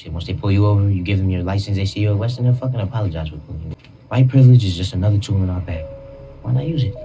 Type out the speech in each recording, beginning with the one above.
shit. Once they pull you over, you give them your license, they see you're a Western, they'll fucking apologize for pulling you. White privilege is just another tool in our bag. Why not use it?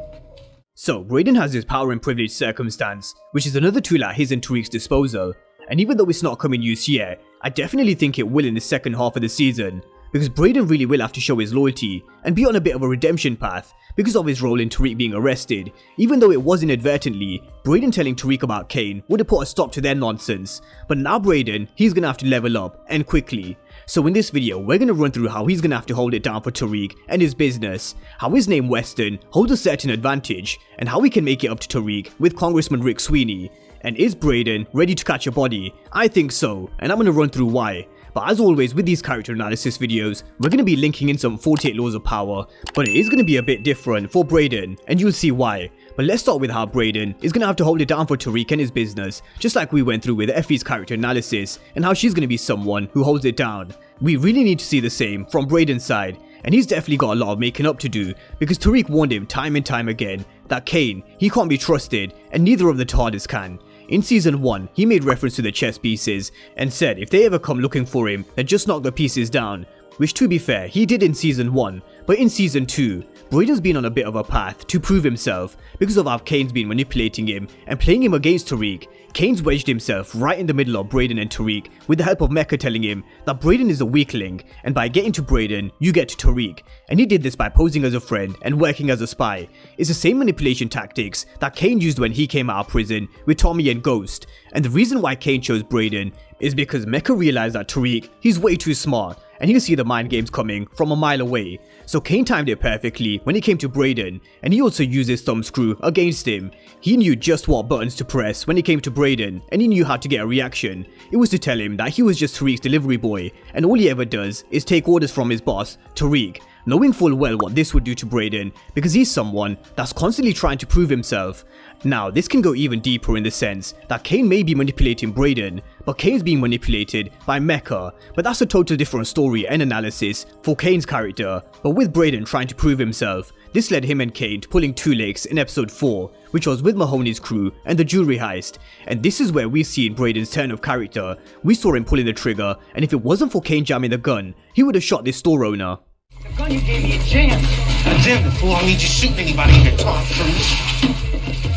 So, Brayden has his power and privilege circumstance, which is another tool at his and Tariq's disposal. And even though it's not coming use yet, I definitely think it will in the second half of the season. Because Brayden really will have to show his loyalty and be on a bit of a redemption path because of his role in Tariq being arrested. Even though it was inadvertently, Brayden telling Tariq about Kane would have put a stop to their nonsense. But now Brayden, he's gonna have to level up, and quickly. So in this video, we're gonna run through how he's gonna have to hold it down for Tariq and his business, how his name Weston holds a certain advantage, and how he can make it up to Tariq with Congressman Rick Sweeney. And is Brayden ready to catch a body? I think so, and I'm gonna run through why. But as always with these character analysis videos, we're going to be linking in some 48 laws of power, but it is going to be a bit different for Brayden, and you'll see why. But let's start with how Brayden is going to have to hold it down for Tariq and his business, just like we went through with Effie's character analysis, and how she's going to be someone who holds it down. We really need to see the same from Brayden's side, and he's definitely got a lot of making up to do, because Tariq warned him time and time again that Kane, he can't be trusted, and neither of the Tejadas can. In season 1, he made reference to the chess pieces and said if they ever come looking for him, then just knock the pieces down, which to be fair, he did in season 1, but in season 2, Brayden's been on a bit of a path to prove himself because of how Kane's been manipulating him and playing him against Tariq. Kane's wedged himself right in the middle of Brayden and Tariq with the help of Mecca telling him that Brayden is a weakling, and by getting to Brayden, you get to Tariq. And he did this by posing as a friend and working as a spy. It's the same manipulation tactics that Kane used when he came out of prison with Tommy and Ghost. And the reason why Kane chose Brayden is because Mecca realized that Tariq, he's way too smart, and he'll see the mind games coming from a mile away. So Kane timed it perfectly when he came to Brayden, and he also used his thumbscrew against him. He knew just what buttons to press when he came to Brayden, and he knew how to get a reaction. It was to tell him that he was just Tariq's delivery boy, and all he ever does is take orders from his boss, Tariq, knowing full well what this would do to Brayden, because he's someone that's constantly trying to prove himself. Now, this can go even deeper in the sense that Kane may be manipulating Brayden, but Kane's being manipulated by Mecca, but that's a total different story and analysis for Kane's character. But with Brayden trying to prove himself, this led him and Kane to pulling two licks in episode 4, which was with Mahoney's crew and the jewelry heist, and this is where we've seen Brayden's turn of character. We saw him pulling the trigger, and if it wasn't for Kane jamming the gun, he would have shot this store owner. The gun you gave me a jam. A jam before I need you shooting anybody in your Tom Cruise.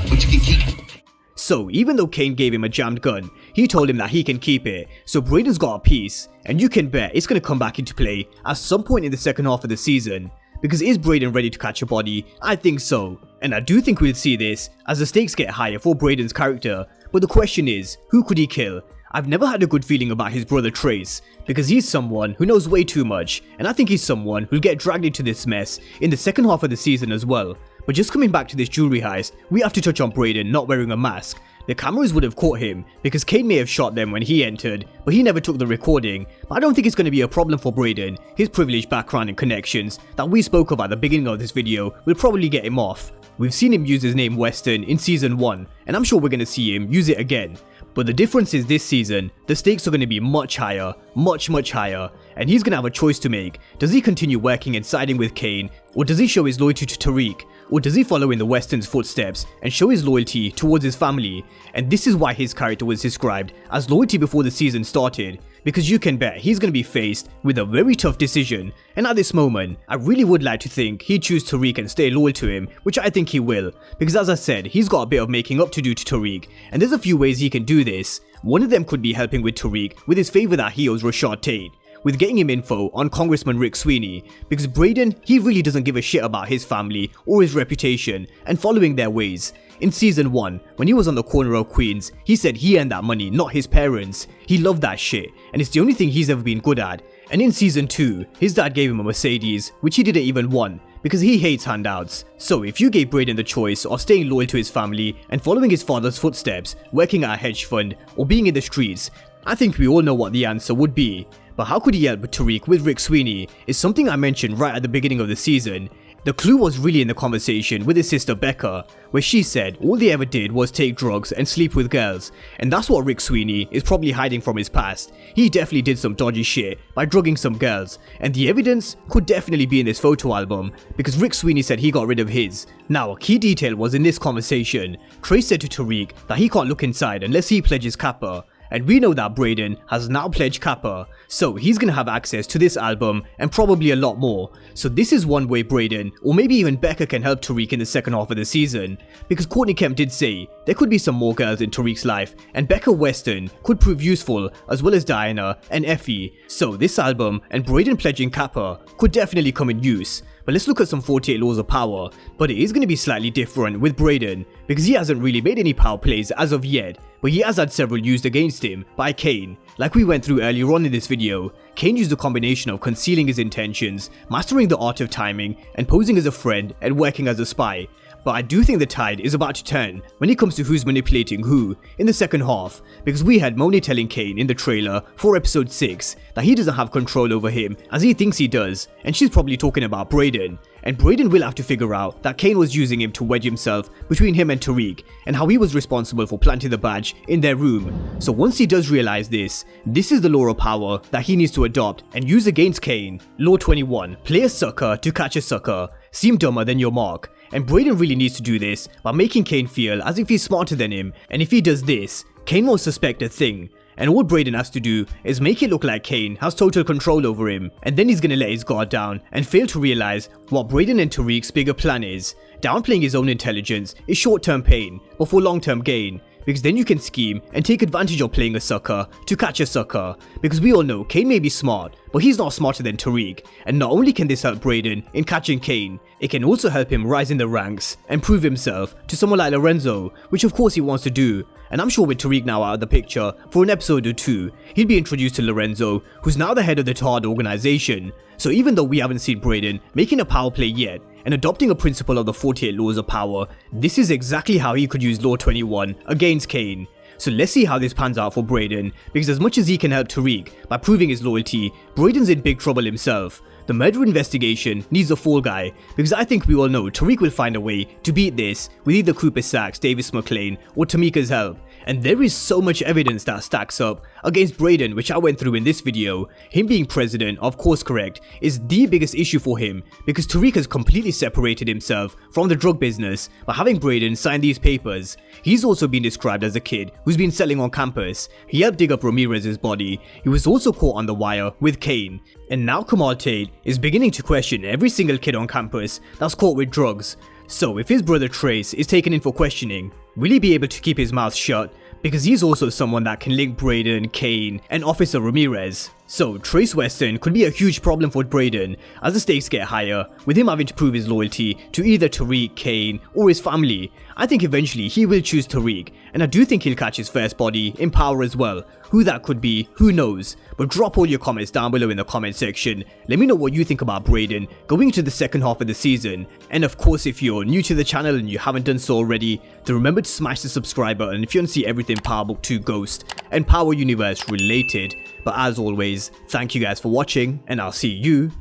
But you can keep it. So even though Kane gave him a jammed gun, he told him that he can keep it. So Brayden's got a piece, and you can bet it's going to come back into play at some point in the second half of the season. Because is Brayden ready to catch a body? I think so. And I do think we'll see this as the stakes get higher for Brayden's character. But the question is, who could he kill? I've never had a good feeling about his brother Trace, because he's someone who knows way too much, and I think he's someone who'll get dragged into this mess in the second half of the season as well. But just coming back to this jewelry heist, we have to touch on Brayden not wearing a mask. The cameras would have caught him, because Kane may have shot them when he entered, but he never took the recording. But I don't think it's going to be a problem for Brayden. His privileged background and connections that we spoke of at the beginning of this video will probably get him off. We've seen him use his name Weston in season 1, and I'm sure we're going to see him use it again. But the difference is this season, the stakes are going to be much higher, much higher, and he's going to have a choice to make. Does he continue working and siding with Kane, or does he show his loyalty to Tariq, or does he follow in the Weston's footsteps and show his loyalty towards his family? And this is why his character was described as loyalty before the season started, because you can bet he's going to be faced with a very tough decision, and at this moment, I really would like to think he'd choose Tariq and stay loyal to him, which I think he will, because as I said, he's got a bit of making up to do to Tariq, and there's a few ways he can do this. One of them could be helping with Tariq with his favour that he owes Rashad Tate, with getting him info on Congressman Rick Sweeney, because Brayden, he really doesn't give a shit about his family or his reputation and following their ways. In season 1, when he was on the corner of Queens, he said he earned that money, not his parents. He loved that shit, and it's the only thing he's ever been good at. And in season 2, his dad gave him a Mercedes, which he didn't even want, because he hates handouts. So if you gave Brayden the choice of staying loyal to his family and following his father's footsteps, working at a hedge fund, or being in the streets, I think we all know what the answer would be. But how could he help Tariq with Rick Sweeney is something I mentioned right at the beginning of the season. The clue was really in the conversation with his sister Becca, where she said all they ever did was take drugs and sleep with girls, and that's what Rick Sweeney is probably hiding from his past. He definitely did some dodgy shit by drugging some girls, and the evidence could definitely be in this photo album, because Rick Sweeney said he got rid of his. Now, a key detail was in this conversation, Trace said to Tariq that he can't look inside unless he pledges Kappa. And we know that Brayden has now pledged Kappa, so he's gonna have access to this album and probably a lot more. So this is one way Brayden, or maybe even Becca, can help Tariq in the second half of the season, because Courtney Kemp did say there could be some more girls in Tariq's life, and Becca Weston could prove useful, as well as Diana and Effie. So this album and Brayden pledging Kappa could definitely come in use. But let's look at some 48 Laws of Power, but it is going to be slightly different with Brayden, because he hasn't really made any power plays as of yet, but he has had several used against him by Kane. Like we went through earlier on in this video, Kane used a combination of concealing his intentions, mastering the art of timing, and posing as a friend and working as a spy. But I do think the tide is about to turn when it comes to who's manipulating who in the second half, because we had Moni telling Kane in the trailer for episode 6 that he doesn't have control over him as he thinks he does, and she's probably talking about Brayden. And Brayden will have to figure out that Kane was using him to wedge himself between him and Tariq, and how he was responsible for planting the badge in their room. So once he does realize this is the law of power that he needs to adopt and use against Kane. Law 21, play a sucker to catch a sucker. Seem dumber than your mark. And Brayden really needs to do this by making Kane feel as if he's smarter than him, and if he does this, Kane won't suspect a thing. And all Brayden has to do is make it look like Kane has total control over him, and then he's gonna let his guard down and fail to realize what Brayden and Tariq's bigger plan is. Downplaying his own intelligence is short-term pain, but for long-term gain, because then you can scheme and take advantage of playing a sucker to catch a sucker, because we all know Kane may be smart, but he's not smarter than Tariq, and not only can this help Brayden in catching Kane, it can also help him rise in the ranks and prove himself to someone like Lorenzo, which of course he wants to do. And I'm sure with Tariq now out of the picture for an episode or two, he'll be introduced to Lorenzo, who's now the head of the Tejada organization. So even though we haven't seen Brayden making a power play yet, and adopting a principle of the 48 Laws of Power, this is exactly how he could use Law 21 against Kane. So let's see how this pans out for Brayden, because as much as he can help Tariq by proving his loyalty, Brayden's in big trouble himself. The murder investigation needs a fall guy, because I think we all know Tariq will find a way to beat this with either Cooper Saxe, Davis McLean, or Tamika's help. And there is so much evidence that stacks up against Brayden, which I went through in this video. Him being president, of course correct, is the biggest issue for him, because Tariq has completely separated himself from the drug business by having Brayden sign these papers. He's also been described as a kid who's been selling on campus. He helped dig up Ramirez's body. He was also caught on the wire with Kane. And now Kamal Tate is beginning to question every single kid on campus that's caught with drugs. So if his brother Trace is taken in for questioning, will he be able to keep his mouth shut? Because he's also someone that can link Brayden, Kane, and Officer Ramirez. So Trace Weston could be a huge problem for Brayden as the stakes get higher, with him having to prove his loyalty to either Tariq, Kane, or his family. I think eventually he will choose Tariq, and I do think he'll catch his first body in power as well. Who that could be, who knows? But drop all your comments down below in the comment section. Let me know what you think about Brayden going into the second half of the season. And of course, if you're new to the channel and you haven't done so already, then remember to smash the subscribe button if you want to see everything Power Book 2 Ghost and Power Universe related. But as always, thank you guys for watching, and I'll see you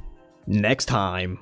next time.